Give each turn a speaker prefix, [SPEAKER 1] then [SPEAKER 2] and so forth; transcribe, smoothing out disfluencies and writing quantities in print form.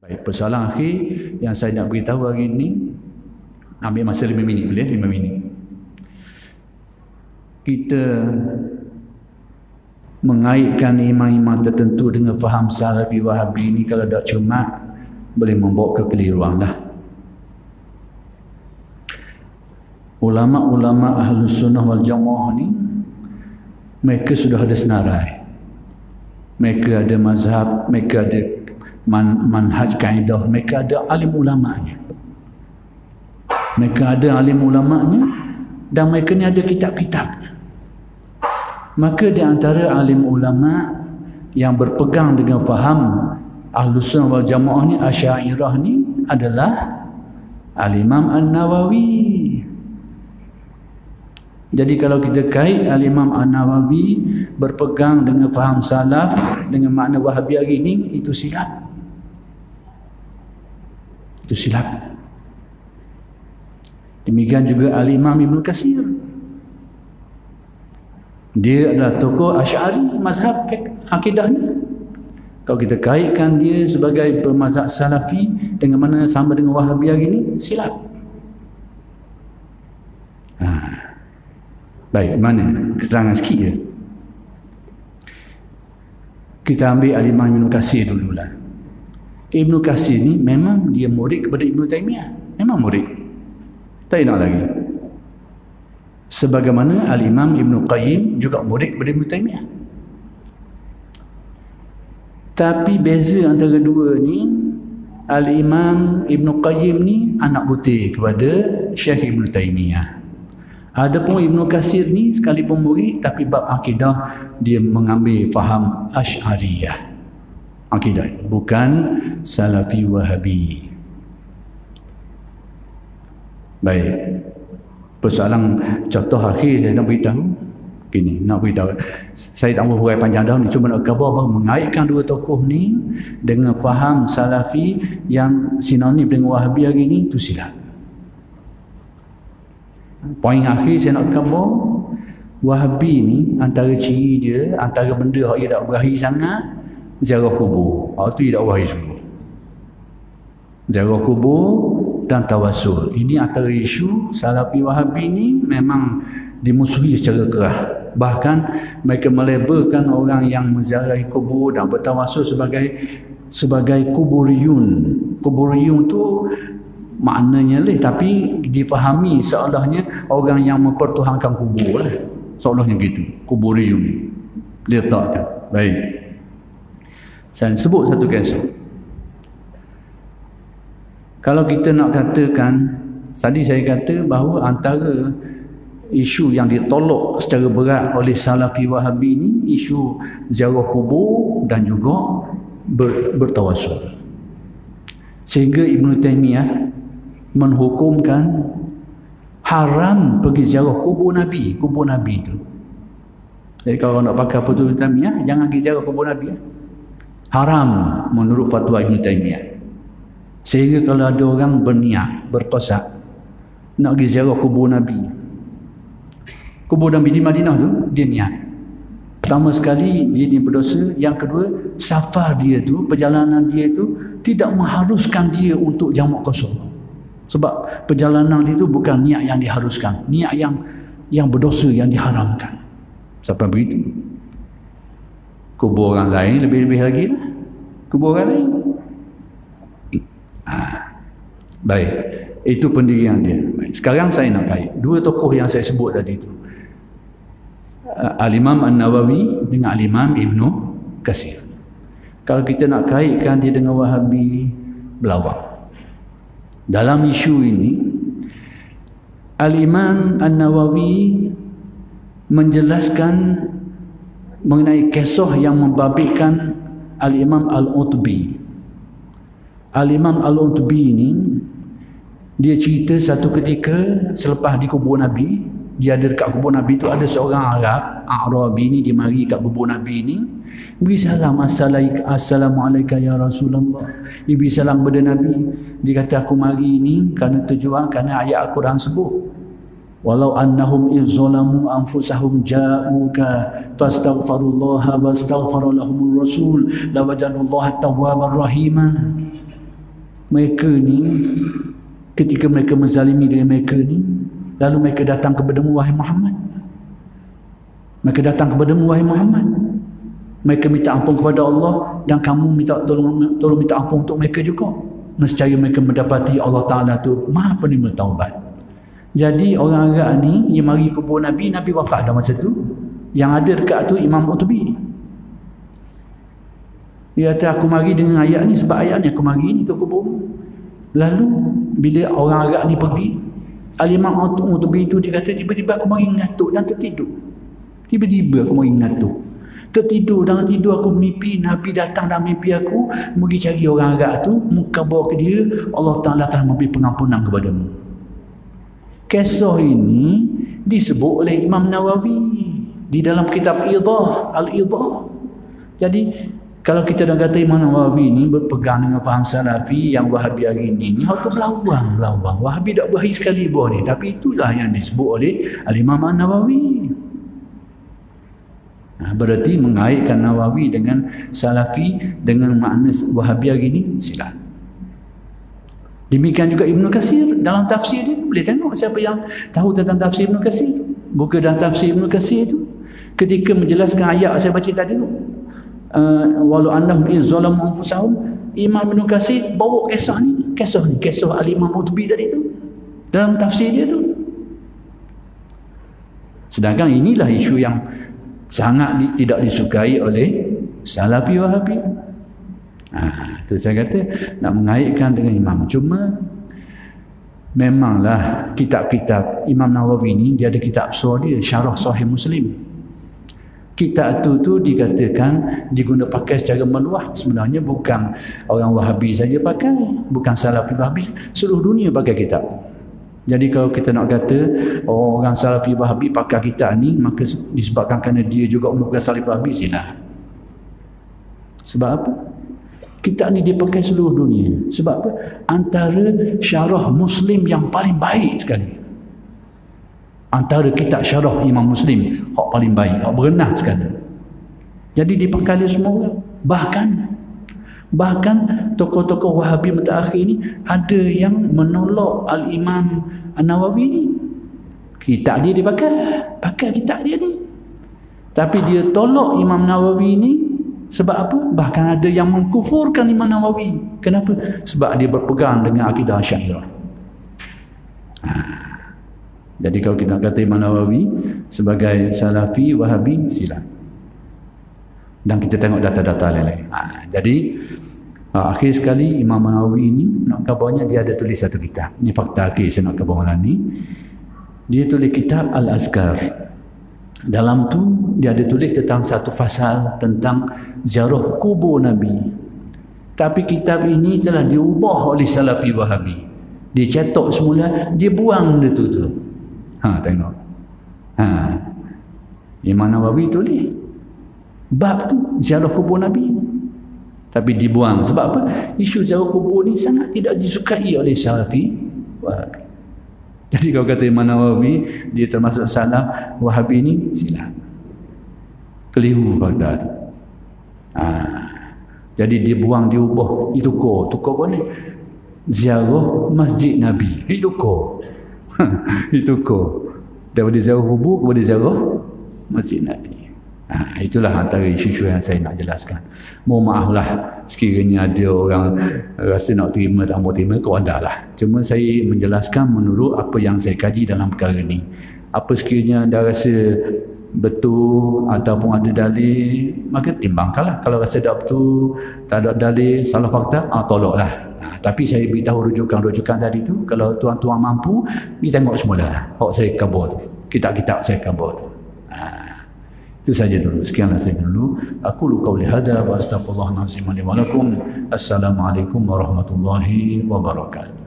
[SPEAKER 1] Baik, persoalan akhir yang saya nak beritahu hari ini, ambil masa 5 minit boleh? 5 minit. Kita mengaitkan imam-imam tertentu dengan faham Salafi Wahabi ini kalau tak cermat boleh membawa kekeliruan lah. Ulama-ulama Ahlus Sunnah wal Jamaah ni mereka sudah ada senarai, mereka ada mazhab, mereka ada manhaj kaedah, mereka ada alim ulamanya, dan mereka ni ada kitab-kitab. Maka di antara alim ulama yang berpegang dengan faham Ahlus Sunnah wal Jamaah ni, Asy'ariyah ni adalah Al-Imam An-Nawawi. Jadi kalau kita kait Al-Imam An-Nawawi berpegang dengan faham salaf dengan makna Wahabi hari ini, itu silap. Itu silap. Demikian juga Al-Imam Ibn Katsir. Dia adalah tokoh Asy'ari mazhab akidah ni. Kalau kita kaitkan dia sebagai bermazhab salafi dengan mana sama dengan Wahabi hari ini, silap. Baik, mana keterangan sikit je. Kita ambil Al-Imam Ibn Katsir dululah. Ibn Katsir ni memang dia murid kepada Ibn Taymiyah. Memang murid. Tak nak lagi. Sebagaimana Al-Imam Ibn Qayyim juga murid kepada Ibn Taymiyah. Tapi beza antara dua ni, Al-Imam Ibn Qayyim ni anak putih kepada Syekh Ibn Taymiyah. Adapun Ibn Katsir ni sekalipun murid, tapi bab akidah dia mengambil faham Asy'ariyah. Akidah, bukan Salafi Wahabi. Baik. Persoalan contoh akhir saya nak beritahu. Gini, nak beritahu. Saya tak mahu hurai panjang dah ni, cuma nak khabar bahawa mengaitkan dua tokoh ni dengan faham Salafi yang sinonim dengan Wahabi hari ni, itu silap. Poin akhir saya nak khabar, Wahabi ni antara ciri dia, antara benda yang dia tak berahi sangat, ziarah kubur. Itu dia tak berahi semua. Ziarah kubur dan tawasul. Ini antara isu Salafi Wahabi ni memang dimusuhi secara keras. Bahkan mereka melabelkan orang yang menziarahi kubur dan bertawasul sebagai kuburiyun. Kuburiyun tu maknanya tapi difahami seolahnya orang yang mempertuhankan kubur lah. Seolahnya gitu. Kuburiyun. Letakkan. Baik. Saya sebut satu kisah. Kalau kita nak katakan, tadi saya kata bahawa antara isu yang ditolak secara berat oleh Salafi Wahabi ni, isu ziarah kubur dan juga bertawasul. Sehingga Ibn Taymiyah menghukumkan haram pergi ziarah kubur Nabi itu. Jadi kalau nak pakai fatwa Ibn Taymiyah, jangan pergi ziarah kubur Nabi. Haram menurut fatwa Ibn Taymiyah. Sehingga kalau ada orang berniat, berqasad nak pergi ziarah kubur Nabi di Madinah tu, dia niat. Pertama sekali dia ni berdosa, yang kedua safar dia tu, perjalanan dia tu tidak mengharuskan dia untuk jamak kosong. Sebab perjalanan dia tu bukan niat yang diharuskan, niat yang berdosa, yang diharamkan. Sampai begitu. Kubur orang lain lebih-lebih lagi lah. Kubur orang lain. Baik, itu pendirian dia. Baik. Sekarang saya nak kait dua tokoh yang saya sebut tadi itu, Al-Imam An-Nawawi dengan Al-Imam Ibn Katsir. Kalau kita nak kaitkan dia dengan Wahabi, belawang. Dalam isu ini, Al-Imam An-Nawawi menjelaskan mengenai kisah yang membabitkan Al-Imam Al-Utbi. Al-Imam Al-Utbi ni, dia cerita satu ketika selepas di kubur Nabi, dia ada dekat kubur Nabi tu, ada seorang Arabi ni, dia mari kat kubur Nabi ni, beri salam, Assalamualaikum ya Rasulullah. Dia beri salam kepada Nabi. Dia kata, aku mari ni kerana tujuan, kerana ayat Al-Quran sebut, walau annahum izzalamu anfusahum ja'uka fastaghfirullaha wastaghfara lahumur rasul lawajadullaha tawwabar rahimah. mereka ni ketika mereka menzalimi diri mereka ni, lalu mereka datang kepadamu wahai Muhammad. Mereka datang kepadamu wahai Muhammad. Mereka minta ampun kepada Allah dan kamu minta tolong minta ampun untuk mereka juga. Nescaya mereka mendapati Allah Ta'ala tu Maha penerima taubat. Jadi orang Arab ni yang mari kubur Nabi, Nabi wafat dah masa tu. Yang ada dekat tu Imam Utbi. Dia kata aku mari dengan ayat ni sebab ayat ni aku mari ni ke kubur. Lalu bila orang Arab ni pergi, Al-Imam Utbi tu dia kata tiba-tiba aku mari ngatuk dan tertidur. Tiba-tiba aku mari ngatuk. Tertidur, dalam tidur aku mimpi Nabi datang dalam mimpi aku, pergi cari orang Arab tu, muka bawa ke dia, Allah Ta'ala telah memberi pengampunan kepadamu. Kisah ini disebut oleh Imam Nawawi di dalam kitab Idah, Al-Idah. Jadi kalau kita dah kata Imam Nawawi ni berpegang dengan faham Salafi yang Wahabi hari ini, ni harus berlawang. Wahabi tak berhari sekali buah ni, tapi itulah yang disebut oleh Al-Imam Nawawi. Berarti mengaitkan Nawawi dengan Salafi dengan makna Wahabi hari ini silap. Demikian juga Ibnu Katsir dalam tafsir dia, boleh tengok siapa yang tahu tentang tafsir Ibnu Katsir. Buka dalam tafsir Ibnu Katsir itu ketika menjelaskan ayat saya baca tadi tu, walau annahum izzalamu anfusahum, Imam Ibnu Katsir bawa kisah Al-Imam Utbi tadi tu dalam tafsir dia tu. Sedangkan inilah isu yang sangat tidak disukai oleh Salafi Wahabi. Itu saya kata nak mengaitkan dengan Imam. Cuma memanglah kitab-kitab Imam Nawawi ni dia ada kitab besar dia, Syarah Sahih Muslim. Kitab tu dikatakan diguna pakai secara meluas. Sebenarnya bukan orang Wahabi saja pakai, bukan Salafi Wahabi, seluruh dunia pakai kitab. Jadi kalau kita nak kata orang Salafi Wahabi pakai kitab ni, maka disebabkan kerana dia juga bukan Salafi Wahabi, silap. Sebab apa? Kitab ni dipakai seluruh dunia. Sebab apa? Antara syarah Muslim yang paling baik sekali. Antara kitab syarah Imam Muslim hak paling baik, hak berenah sekali. Jadi dipakai oleh semua orang. Bahkan tokoh-tokoh Wahabi mutakhir ni ada yang menolak Al-Imam An-Nawawi ni. Kitab dia pakai kitab dia ni. Tapi dia tolak Imam Nawawi ni sebab apa? Bahkan ada yang mengkufurkan Imam Nawawi. Kenapa? Sebab dia berpegang dengan akidah Asy'ariyah. Jadi kalau kita kata Imam Nawawi sebagai Salafi Wahabi, silap. Dan kita tengok data-data lain. Jadi akhir sekali Imam Nawawi ini nak kabarnya dia ada tulis satu kitab. Ini fakta akhir saya nak kabar malam ni. Dia tulis kitab Al-Azkar. Dalam tu dia ada tulis tentang satu fasal tentang ziarah kubur Nabi. Tapi kitab ini telah diubah oleh Salafi Wahabi. Dia cetak semula, dia buang dia tu. Tengok. Imam Nawawi tulis bab tu ziarah kubur Nabi, tapi dibuang. Sebab apa? Isu ziarah kubur ni sangat tidak disukai oleh Salafi Wahabi. Jadi kalau kata Imam Nawawi dia termasuk salaf Wahabi ni, silap. Keliru fakta tu. Jadi dia buang, dia ubah. Itu tukar apa ni? Ziarah Masjid Nabi. Itu daripada ziarah kubur kepada ziarah Masjid Nabi. Itulah antara isu-isu yang saya nak jelaskan. Mohon maaflah sekiranya ada orang rasa nak terima tak mau terima, kau ada lah. Cuma saya menjelaskan menurut apa yang saya kaji dalam perkara ni. Apa sekiranya anda rasa betul ataupun ada dalil, maka timbangkanlah. Kalau rasa tak betul, tak ada dalil, salah fakta, tolaklah. Tapi saya beritahu rujukan-rujukan tadi tu. Kalau tuan-tuan mampu, pergi tengok semula hak saya kabar tu, kitab-kitab saya kabar tu. Itu saja dulu. Sekianlah saya dulu. Aku qauli hadza wa astaghfirullahalazim li wa lakum. Assalamualaikum warahmatullahi wabarakatuh.